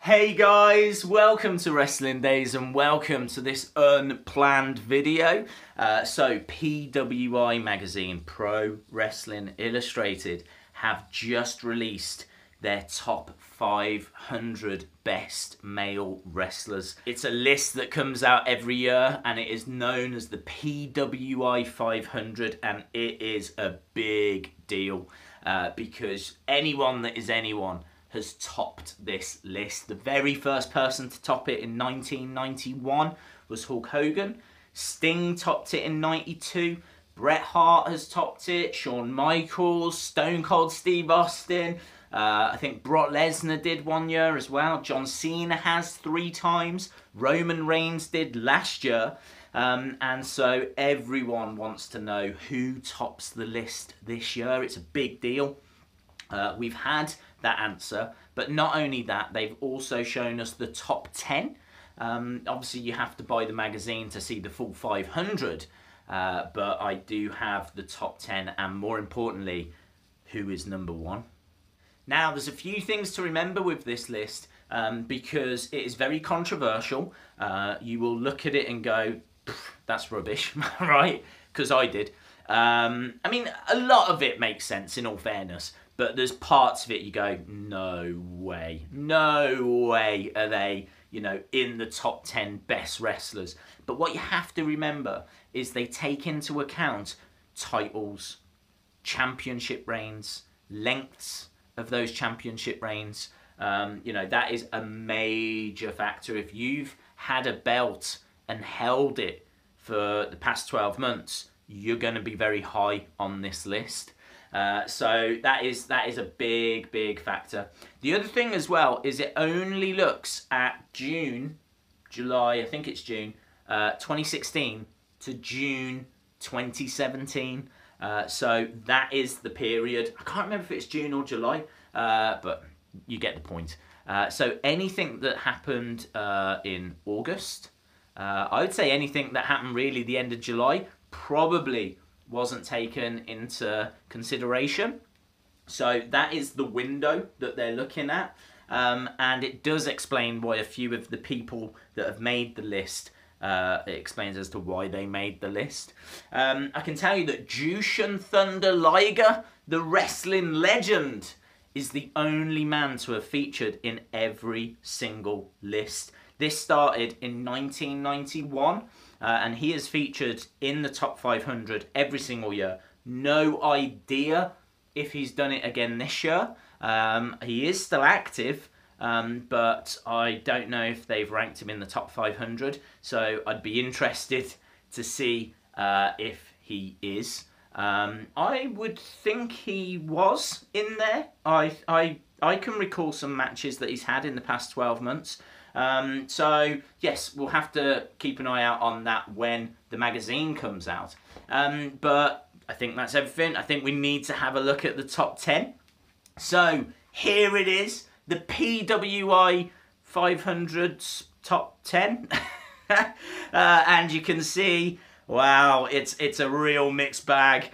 Hey guys, welcome to Wrestling Daze and welcome to this unplanned video. So PWI magazine, Pro Wrestling Illustrated, have just released their top 500 best male wrestlers. It's a list that comes out every year and it is known as the PWI 500, and it is a big deal because anyone that is anyone has topped this list. The very first person to top it in 1991 was Hulk Hogan. Sting topped it in 92. Bret Hart has topped it. Shawn Michaels, Stone Cold Steve Austin. I think Brock Lesnar did one year as well. John Cena has 3 times. Roman Reigns did last year. And so everyone wants to know who tops the list this year. It's a big deal. We've had that answer, but not only that, they've also shown us the top 10. Obviously you have to buy the magazine to see the full 500, but I do have the top 10, and more importantly, who is number 1. Now there's a few things to remember with this list, because it is very controversial. You will look at it and go, that's rubbish, right? Because I did. I mean, a lot of it makes sense in all fairness, but there's parts of it you go, no way are they, in the top 10 best wrestlers. But what you have to remember is they take into account titles, championship reigns, lengths of those championship reigns. That is a major factor. If you've had a belt and held it for the past 12 months, you're going to be very high on this list. So that is a big factor. The other thing as well is it only looks at July, I think it's June 2016 to June 2017. So that is the period. I can't remember if it's June or July, but you get the point. So anything that happened in August, I would say anything that happened really the end of July probably wasn't taken into consideration. So that is the window that they're looking at, and it does explain why a few of the people that have made the list, it explains as to why they made the list. I can tell you that Jushin Thunder Liger, the wrestling legend, is the only man to have featured in every single list. This started in 1991. And he is featured in the top 500 every single year. No idea if he's done it again this year. He is still active, but I don't know if they've ranked him in the top 500. So I'd be interested to see if he is. I would think he was in there. I can recall some matches that he's had in the past 12 months. So yes, we'll have to keep an eye out on that when the magazine comes out. But I think that's everything. I think we need to have a look at the top 10. So here it is, the PWI 500's top 10. And you can see, wow, it's a real mixed bag.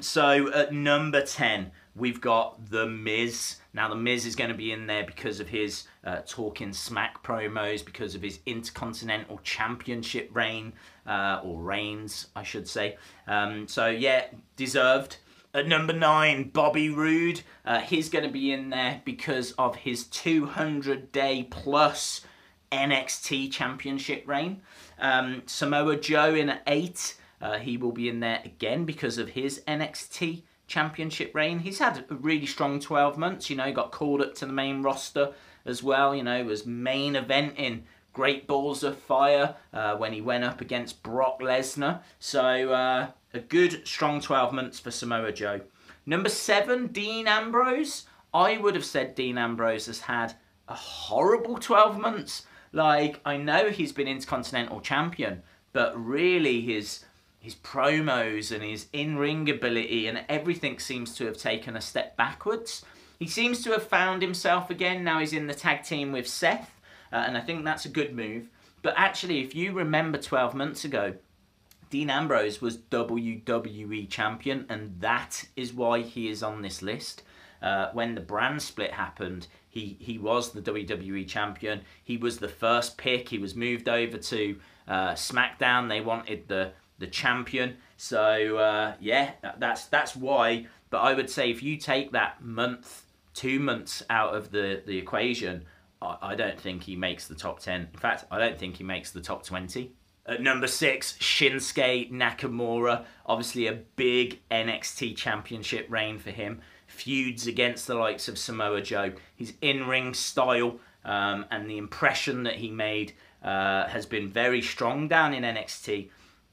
So at number 10, we've got The Miz. Now, The Miz is going to be in there because of his Talking Smack promos, because of his Intercontinental Championship reign, or reigns, I should say. So, yeah, deserved. At number 9, Bobby Roode. He's going to be in there because of his 200-day plus NXT Championship reign. Samoa Joe in at 8. He will be in there again because of his NXT Championship reign. He's had a really strong 12 months, got called up to the main roster as well, was main eventing Great Balls of Fire when he went up against Brock Lesnar. So a good strong 12 months for Samoa Joe. Number 7, Dean Ambrose. I would have said Dean Ambrose has had a horrible 12 months. Like, I know he's been Intercontinental Champion, but really his promos and his in-ring ability and everything seems to have taken a step backwards. He seems to have found himself again. Now he's in the tag team with Seth, and I think that's a good move. But actually, if you remember 12 months ago, Dean Ambrose was WWE Champion, and that is why he is on this list. when the brand split happened, he was the WWE champion. He was the first pick. He was moved over to SmackDown. They wanted the champion. So yeah, that's why. But I would say if you take that month, 2 months out of the equation, I don't think he makes the top 10. In fact, I don't think he makes the top 20. At number 6, Schinsky Nakamura. Obviously a big NXT championship reign for him. Feuds against the likes of Samoa Joe. His in-ring style and the impression that he made has been very strong down in NXT.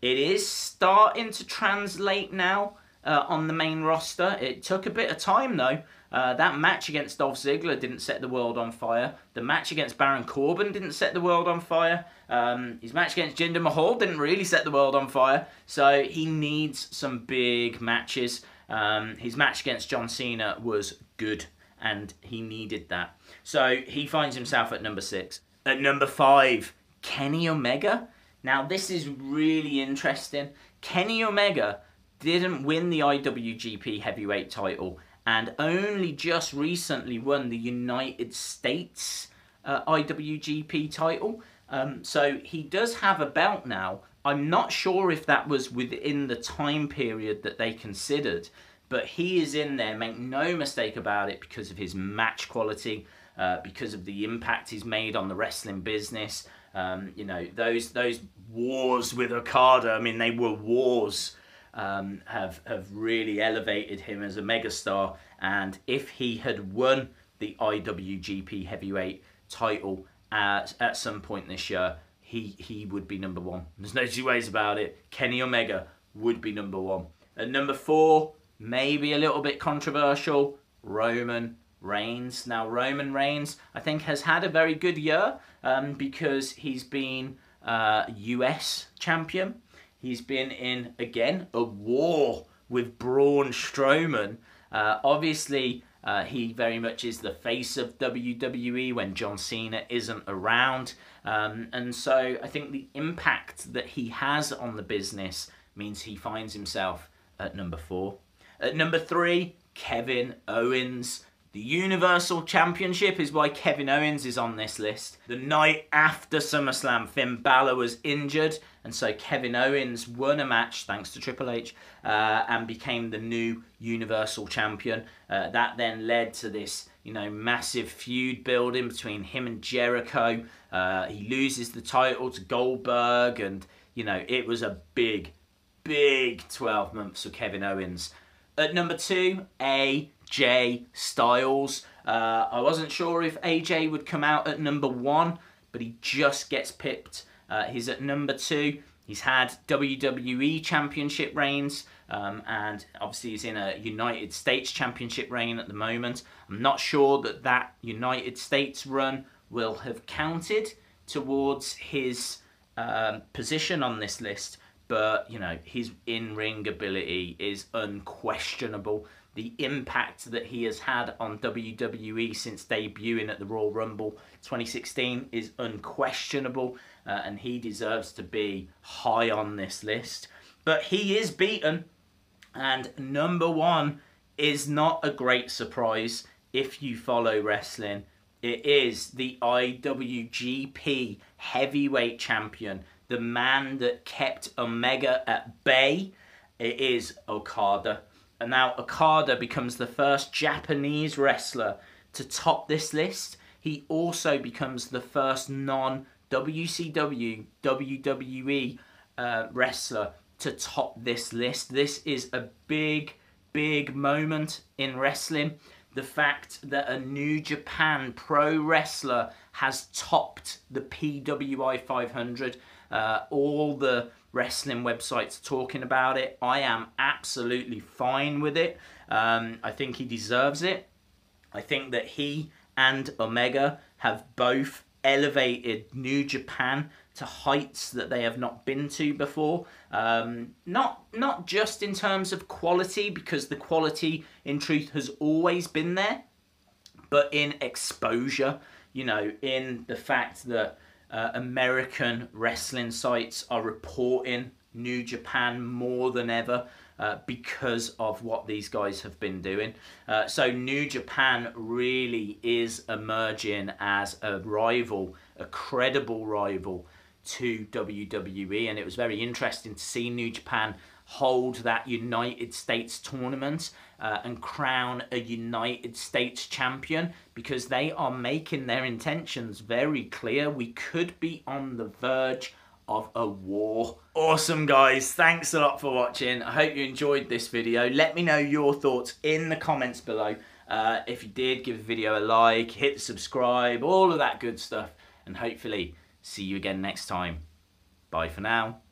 It is starting to translate now on the main roster. It took a bit of time though. That match against Dolph Ziggler didn't set the world on fire. The match against Baron Corbin didn't set the world on fire. His match against Jinder Mahal didn't really set the world on fire. So he needs some big matches. His match against John Cena was good, and he needed that. So he finds himself at number 6. At number 5, Kenny Omega. Now this is really interesting. Kenny Omega didn't win the IWGP Heavyweight title and only just recently won the United States IWGP title. So he does have a belt now. I'm not sure if that was within the time period that they considered, but he is in there, make no mistake about it, because of his match quality, because of the impact he's made on the wrestling business. You know, those wars with Okada, I mean, they were wars, have really elevated him as a megastar. And if he had won the IWGP Heavyweight title at some point this year, he would be number 1. There's no two ways about it. Kenny Omega would be number 1. At number 4, maybe a little bit controversial, Roman Reigns. Now Roman Reigns, I think, has had a very good year because he's been US champion. He's been in, again, a war with Braun Strowman. Obviously, he very much is the face of WWE when John Cena isn't around. And so I think the impact that he has on the business means he finds himself at number 4. At number 3, Kevin Owens. The Universal Championship is why Kevin Owens is on this list. The night after SummerSlam, Finn Balor was injured, and so Kevin Owens won a match, thanks to Triple H, and became the new Universal Champion. That then led to this, you know, massive feud building between him and Jericho. He loses the title to Goldberg, and, you know, it was a big 12 months for Kevin Owens. At number 2, AJ Styles. I wasn't sure if AJ would come out at number 1, but he just gets pipped. He's at number 2. He's had WWE Championship reigns, and obviously he's in a United States Championship reign at the moment. I'm not sure that United States run will have counted towards his position on this list. But, you know, his in-ring ability is unquestionable. The impact that he has had on WWE since debuting at the Royal Rumble 2016 is unquestionable. And he deserves to be high on this list. But he is beaten. And number 1 is not a great surprise if you follow wrestling. It is the IWGP Heavyweight Champion. The man that kept Omega at bay. It is Okada. And now Okada becomes the first Japanese wrestler to top this list. He also becomes the first non-WCW, WWE wrestler to top this list. This is a big moment in wrestling. The fact that a New Japan pro wrestler has topped the PWI 500. All the wrestling websites are talking about it. I am absolutely fine with it. I think he deserves it. I think that he and Omega have both elevated New Japan to heights that they have not been to before. Not just in terms of quality, because the quality in truth has always been there, but in exposure, you know, in the fact that American wrestling sites are reporting New Japan more than ever. because of what these guys have been doing. So New Japan really is emerging as a rival, a credible rival to WWE, and it was very interesting to see New Japan hold that United States tournament and crown a United States champion, because they are making their intentions very clear. We could be on the verge of a war. Awesome, guys. Thanks a lot for watching. I hope you enjoyed this video. Let me know your thoughts in the comments below. If you did, give the video a like, hit subscribe, all of that good stuff, and hopefully see you again next time. Bye for now.